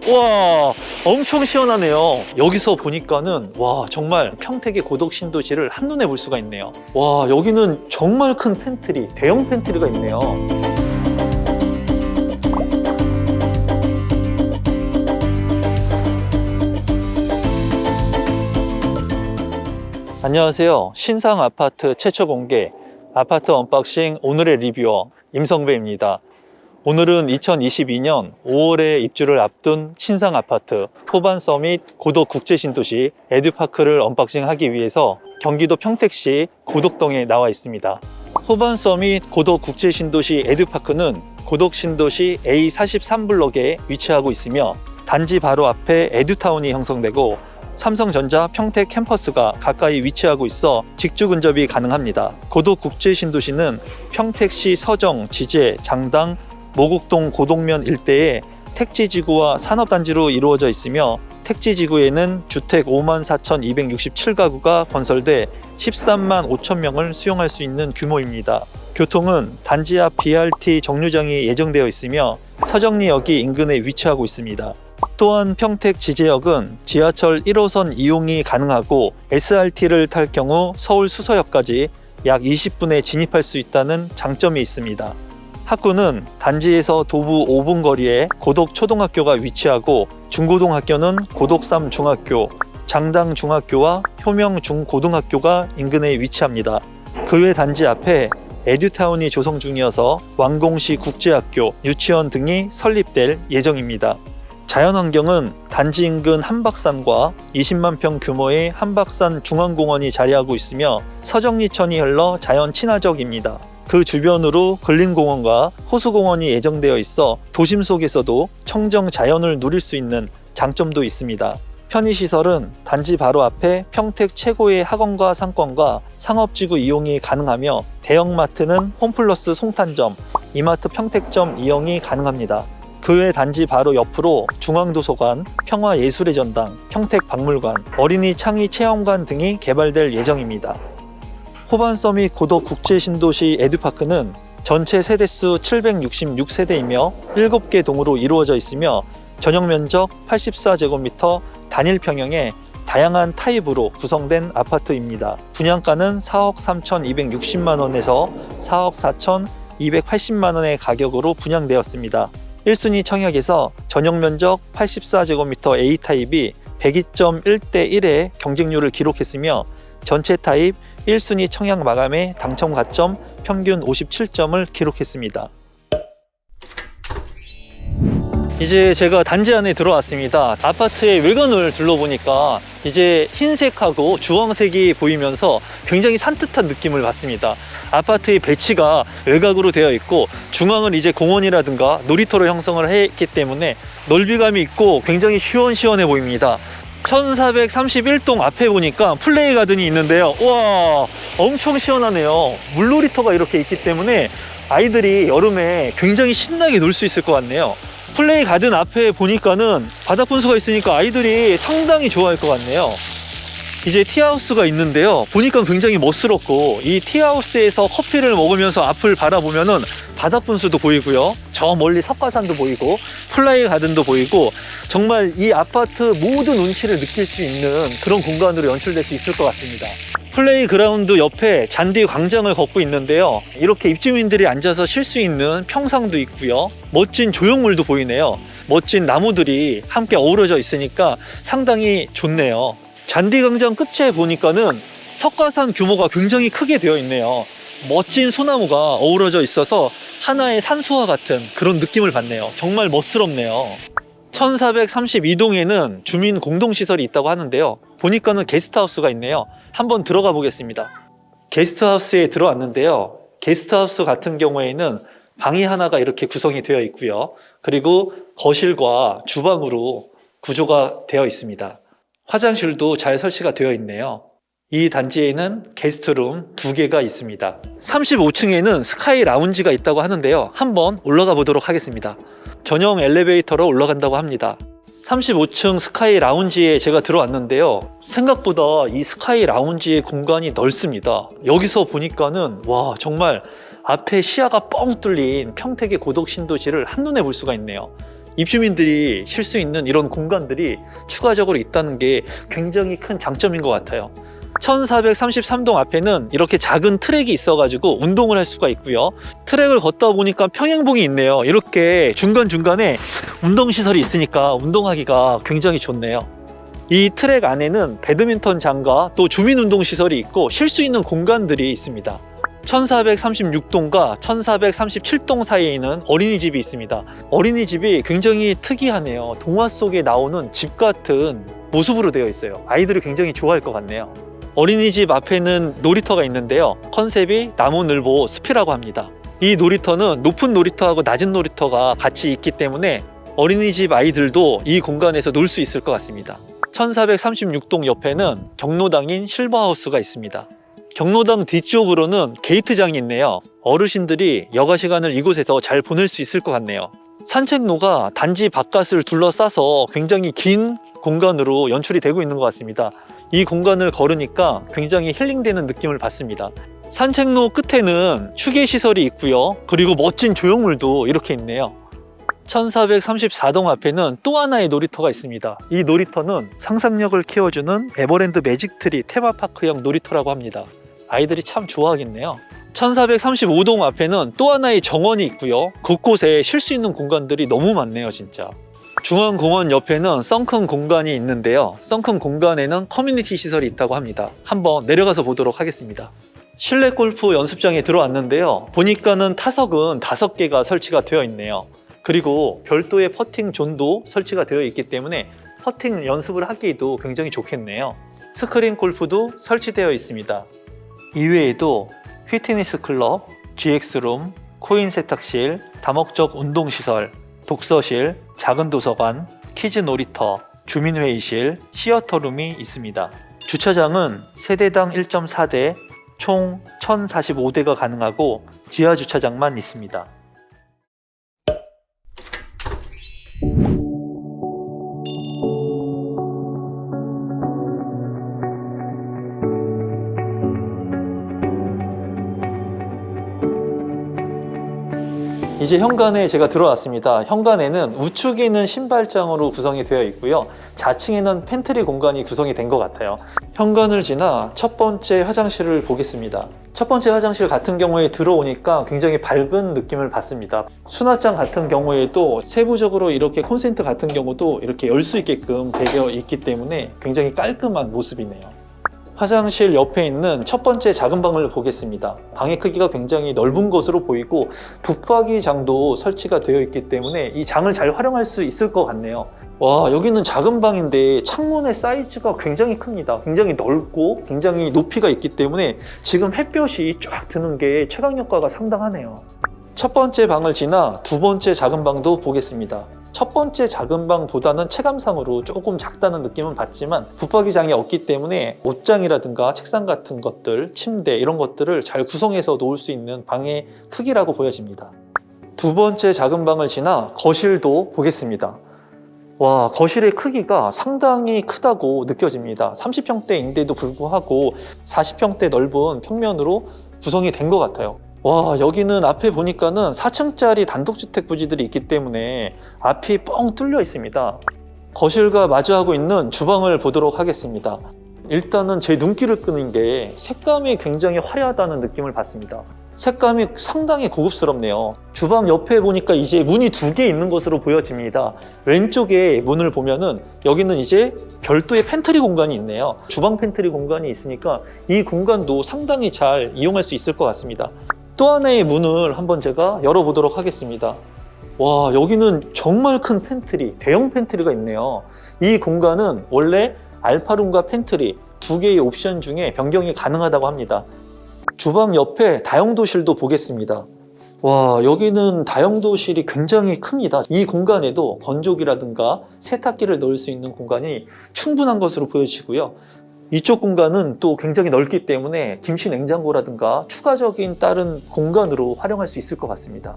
와, 엄청 시원하네요. 여기서 보니까는 와, 정말 평택의 고독 신도시를 한눈에 볼 수가 있네요. 와, 여기는 정말 큰 팬트리, 대형 팬트리가 있네요. 안녕하세요. 신상 아파트 최초 공개 아파트 언박싱 오늘의 리뷰어 임성배입니다. 오늘은 2022년 5월에 입주를 앞둔 신상 아파트 호반 서밋 고덕 국제신도시 에듀파크를 언박싱하기 위해서 경기도 평택시 고덕동에 나와 있습니다. 호반 서밋 고덕 국제신도시 에듀파크는 고덕 신도시 A43블록에 위치하고 있으며 단지 바로 앞에 에듀타운이 형성되고 삼성전자 평택 캠퍼스가 가까이 위치하고 있어 직주 근접이 가능합니다. 고덕 국제신도시는 평택시 서정, 지제, 장당, 모곡동 고동면 일대에 택지지구와 산업단지로 이루어져 있으며 택지지구에는 주택 54,267가구가 건설돼 13만 5천 명을 수용할 수 있는 규모입니다. 교통은 단지 앞 BRT 정류장이 예정되어 있으며 서정리역이 인근에 위치하고 있습니다. 또한 평택 지제역은 지하철 1호선 이용이 가능하고 SRT를 탈 경우 서울 수서역까지 약 20분에 진입할 수 있다는 장점이 있습니다. 학구는 단지에서 도보 5분 거리에 고덕초등학교가 위치하고 중고등학교는 고덕3 중학교, 장당 중학교와 효명 중고등학교가 인근에 위치합니다. 그 외 단지 앞에 에듀타운이 조성 중이어서 왕공시 국제학교, 유치원 등이 설립될 예정입니다. 자연환경은 단지 인근 한박산과 20만 평 규모의 한박산 중앙공원이 자리하고 있으며 서정리천이 흘러 자연 친화적입니다. 그 주변으로 근린공원과 호수공원이 예정되어 있어 도심 속에서도 청정 자연을 누릴 수 있는 장점도 있습니다. 편의시설은 단지 바로 앞에 평택 최고의 학원과 상권과 상업지구 이용이 가능하며 대형마트는 홈플러스 송탄점, 이마트 평택점 이용이 가능합니다. 그 외 단지 바로 옆으로 중앙도서관, 평화예술의 전당, 평택박물관, 어린이 창의 체험관 등이 개발될 예정입니다. 호반 서밋 고덕 국제신도시 에듀파크는 전체 세대수 766세대이며 7개 동으로 이루어져 있으며 전용 면적 84제곱미터 단일 평형의 다양한 타입으로 구성된 아파트입니다. 분양가는 4억 3,260만 원에서 4억 4,280만 원의 가격으로 분양되었습니다. 1순위 청약에서 전용 면적 84제곱미터 A타입이 102.1대 1의 경쟁률을 기록했으며 전체 타입 1순위 청약 마감에 당첨 가점 평균 57점을 기록했습니다. 이제 제가 단지 안에 들어왔습니다. 아파트의 외관을 둘러보니까 이제 흰색하고 주황색이 보이면서 굉장히 산뜻한 느낌을 받습니다. 아파트의 배치가 외곽으로 되어 있고 중앙은 이제 공원이라든가 놀이터로 형성을 했기 때문에 넓이감이 있고 굉장히 시원시원해 보입니다. 1431동 앞에 보니까 플레이 가든이 있는데요. 와, 엄청 시원하네요. 물놀이터가 이렇게 있기 때문에 아이들이 여름에 굉장히 신나게 놀 수 있을 것 같네요. 플레이 가든 앞에 보니까는 바닥 분수가 있으니까 아이들이 상당히 좋아할 것 같네요. 이제 티하우스가 있는데요. 보니까 굉장히 멋스럽고 이 티하우스에서 커피를 먹으면서 앞을 바라보면은 바닥 분수도 보이고요. 저 멀리 석가산도 보이고 플레이 가든도 보이고 정말 이 아파트 모든 운치를 느낄 수 있는 그런 공간으로 연출될 수 있을 것 같습니다. 플레이 그라운드 옆에 잔디 광장을 걷고 있는데요. 이렇게 입주민들이 앉아서 쉴 수 있는 평상도 있고요. 멋진 조형물도 보이네요. 멋진 나무들이 함께 어우러져 있으니까 상당히 좋네요. 잔디 광장 끝에 보니까는 석가산 규모가 굉장히 크게 되어 있네요. 멋진 소나무가 어우러져 있어서 하나의 산수화 같은 그런 느낌을 받네요. 정말 멋스럽네요. 1432동에는 주민 공동시설이 있다고 하는데요. 보니까는 게스트하우스가 있네요. 한번 들어가 보겠습니다. 게스트하우스에 들어왔는데요. 게스트하우스 같은 경우에는 방이 하나가 이렇게 구성이 되어 있고요. 그리고 거실과 주방으로 구조가 되어 있습니다. 화장실도 잘 설치가 되어 있네요. 이 단지에는 게스트룸 2개가 있습니다. 35층에는 스카이 라운지가 있다고 하는데요. 한번 올라가 보도록 하겠습니다. 전용 엘리베이터로 올라간다고 합니다. 35층 스카이 라운지에 제가 들어왔는데요. 생각보다 이 스카이 라운지의 공간이 넓습니다. 여기서 보니까는 와, 정말 앞에 시야가 뻥 뚫린 평택의 고덕 신도시를 한눈에 볼 수가 있네요. 입주민들이 쉴 수 있는 이런 공간들이 추가적으로 있다는 게 굉장히 큰 장점인 것 같아요. 1433동 앞에는 이렇게 작은 트랙이 있어가지고 운동을 할 수가 있고요. 트랙을 걷다 보니까 평행봉이 있네요. 이렇게 중간중간에 운동시설이 있으니까 운동하기가 굉장히 좋네요. 이 트랙 안에는 배드민턴장과 또 주민운동시설이 있고 쉴 수 있는 공간들이 있습니다. 1436동과 1437동 사이에 있는 어린이집이 있습니다. 어린이집이 굉장히 특이하네요. 동화 속에 나오는 집 같은 모습으로 되어 있어요. 아이들이 굉장히 좋아할 것 같네요. 어린이집 앞에는 놀이터가 있는데요. 컨셉이 나무늘보 숲이라고 합니다. 이 놀이터는 높은 놀이터하고 낮은 놀이터가 같이 있기 때문에 어린이집 아이들도 이 공간에서 놀 수 있을 것 같습니다. 1436동 옆에는 경로당인 실버하우스가 있습니다. 경로당 뒤쪽으로는 게이트장이 있네요. 어르신들이 여가 시간을 이곳에서 잘 보낼 수 있을 것 같네요. 산책로가 단지 바깥을 둘러싸서 굉장히 긴 공간으로 연출이 되고 있는 것 같습니다. 이 공간을 걸으니까 굉장히 힐링되는 느낌을 받습니다. 산책로 끝에는 휴게시설이 있고요. 그리고 멋진 조형물도 이렇게 있네요. 1434동 앞에는 또 하나의 놀이터가 있습니다. 이 놀이터는 상상력을 키워주는 에버랜드 매직트리 테마파크형 놀이터라고 합니다. 아이들이 참 좋아하겠네요. 1435동 앞에는 또 하나의 정원이 있고요. 곳곳에 쉴 수 있는 공간들이 너무 많네요, 진짜. 중앙공원 옆에는 썬큰 공간이 있는데요. 썬큰 공간에는 커뮤니티 시설이 있다고 합니다. 한번 내려가서 보도록 하겠습니다. 실내 골프 연습장에 들어왔는데요. 보니까는 타석은 5개가 설치가 되어 있네요. 그리고 별도의 퍼팅 존도 설치가 되어 있기 때문에 퍼팅 연습을 하기에도 굉장히 좋겠네요. 스크린 골프도 설치되어 있습니다. 이외에도 피트니스 클럽, GX룸, 코인 세탁실, 다목적 운동시설, 독서실, 작은 도서관, 키즈 놀이터, 주민회의실, 시어터룸이 있습니다. 주차장은 세대당 1.4대, 총 1045대가 가능하고 지하 주차장만 있습니다. 이제 현관에 제가 들어왔습니다. 현관에는 우측에 있는 신발장으로 구성이 되어 있고요. 좌측에는 팬트리 공간이 구성이 된 것 같아요. 현관을 지나 첫 번째 화장실을 보겠습니다. 첫 번째 화장실 같은 경우에 들어오니까 굉장히 밝은 느낌을 받습니다. 수납장 같은 경우에도 세부적으로 이렇게 콘센트 같은 경우도 이렇게 열 수 있게끔 되어 있기 때문에 굉장히 깔끔한 모습이네요. 화장실 옆에 있는 첫 번째 작은 방을 보겠습니다. 방의 크기가 굉장히 넓은 것으로 보이고 붙박이장도 설치가 되어 있기 때문에 이 장을 잘 활용할 수 있을 것 같네요. 와, 여기는 작은 방인데 창문의 사이즈가 굉장히 큽니다. 굉장히 넓고 굉장히 높이가 있기 때문에 지금 햇볕이 쫙 드는 게 체감 효과가 상당하네요. 첫 번째 방을 지나 두 번째 작은 방도 보겠습니다. 첫 번째 작은 방보다는 체감상으로 조금 작다는 느낌은 받지만 붙박이장이 없기 때문에 옷장이라든가 책상 같은 것들, 침대 이런 것들을 잘 구성해서 놓을 수 있는 방의 크기라고 보여집니다. 두 번째 작은 방을 지나 거실도 보겠습니다. 와, 거실의 크기가 상당히 크다고 느껴집니다. 30평대인데도 불구하고 40평대 넓은 평면으로 구성이 된 것 같아요. 와, 여기는 앞에 보니까는 4층짜리 단독주택 부지들이 있기 때문에 앞이 뻥 뚫려 있습니다. 거실과 마주하고 있는 주방을 보도록 하겠습니다. 일단은 제 눈길을 끄는 게 색감이 굉장히 화려하다는 느낌을 받습니다. 색감이 상당히 고급스럽네요. 주방 옆에 보니까 이제 문이 2개 있는 것으로 보여집니다. 왼쪽에 문을 보면은 여기는 이제 별도의 팬트리 공간이 있네요. 주방 팬트리 공간이 있으니까 이 공간도 상당히 잘 이용할 수 있을 것 같습니다. 또 하나의 문을 한번 제가 열어보도록 하겠습니다. 와, 여기는 정말 큰 팬트리, 대형 팬트리가 있네요. 이 공간은 원래 알파룸과 팬트리 2개의 옵션 중에 변경이 가능하다고 합니다. 주방 옆에 다용도실도 보겠습니다. 와, 여기는 다용도실이 굉장히 큽니다. 이 공간에도 건조기라든가 세탁기를 넣을 수 있는 공간이 충분한 것으로 보여지고요. 이쪽 공간은 또 굉장히 넓기 때문에 김치 냉장고라든가 추가적인 다른 공간으로 활용할 수 있을 것 같습니다.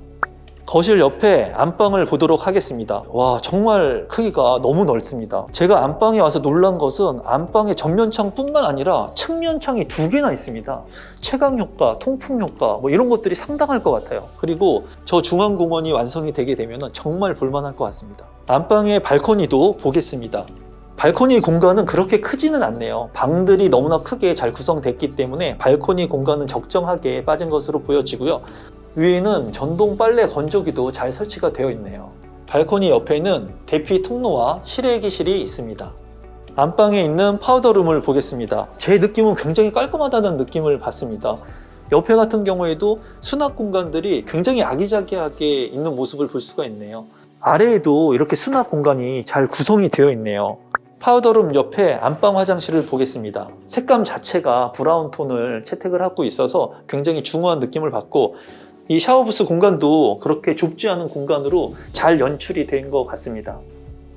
거실 옆에 안방을 보도록 하겠습니다. 와, 정말 크기가 너무 넓습니다. 제가 안방에 와서 놀란 것은 안방에 전면창뿐만 아니라 측면창이 2개나 있습니다. 채광 효과, 통풍 효과 뭐 이런 것들이 상당할 것 같아요. 그리고 저 중앙 공원이 완성이 되게 되면 정말 볼만할 것 같습니다. 안방의 발코니도 보겠습니다. 발코니 공간은 그렇게 크지는 않네요. 방들이 너무나 크게 잘 구성됐기 때문에 발코니 공간은 적정하게 빠진 것으로 보여지고요. 위에는 전동 빨래 건조기도 잘 설치가 되어 있네요. 발코니 옆에는 대피 통로와 실외기실이 있습니다. 안방에 있는 파우더룸을 보겠습니다. 제 느낌은 굉장히 깔끔하다는 느낌을 받습니다. 옆에 같은 경우에도 수납 공간들이 굉장히 아기자기하게 있는 모습을 볼 수가 있네요. 아래에도 이렇게 수납 공간이 잘 구성이 되어 있네요. 파우더룸 옆에 안방 화장실을 보겠습니다. 색감 자체가 브라운 톤을 채택을 하고 있어서 굉장히 중후한 느낌을 받고, 이 샤워부스 공간도 그렇게 좁지 않은 공간으로 잘 연출이 된 것 같습니다.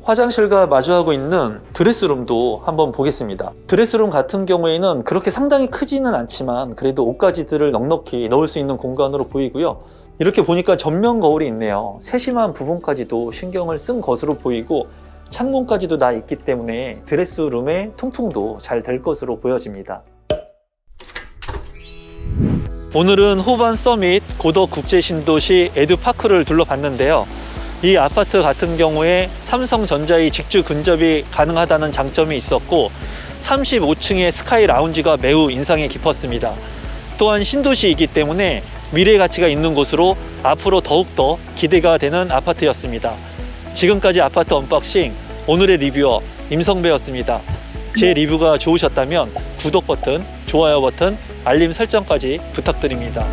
화장실과 마주하고 있는 드레스룸도 한번 보겠습니다. 드레스룸 같은 경우에는 그렇게 상당히 크지는 않지만 그래도 옷가지들을 넉넉히 넣을 수 있는 공간으로 보이고요. 이렇게 보니까 전면 거울이 있네요. 세심한 부분까지도 신경을 쓴 것으로 보이고, 창문까지도 다 있기 때문에 드레스룸의 통풍도 잘 될 것으로 보여집니다. 오늘은 호반 서밋 고덕 국제신도시 에듀파크를 둘러봤는데요. 이 아파트 같은 경우에 삼성전자의 직주 근접이 가능하다는 장점이 있었고, 35층의 스카이 라운지가 매우 인상이 깊었습니다. 또한 신도시이기 때문에 미래 가치가 있는 곳으로 앞으로 더욱더 기대가 되는 아파트였습니다. 지금까지 아파트 언박싱 오늘의 리뷰어 임성배였습니다. 제 리뷰가 좋으셨다면 구독 버튼, 좋아요 버튼, 알림 설정까지 부탁드립니다.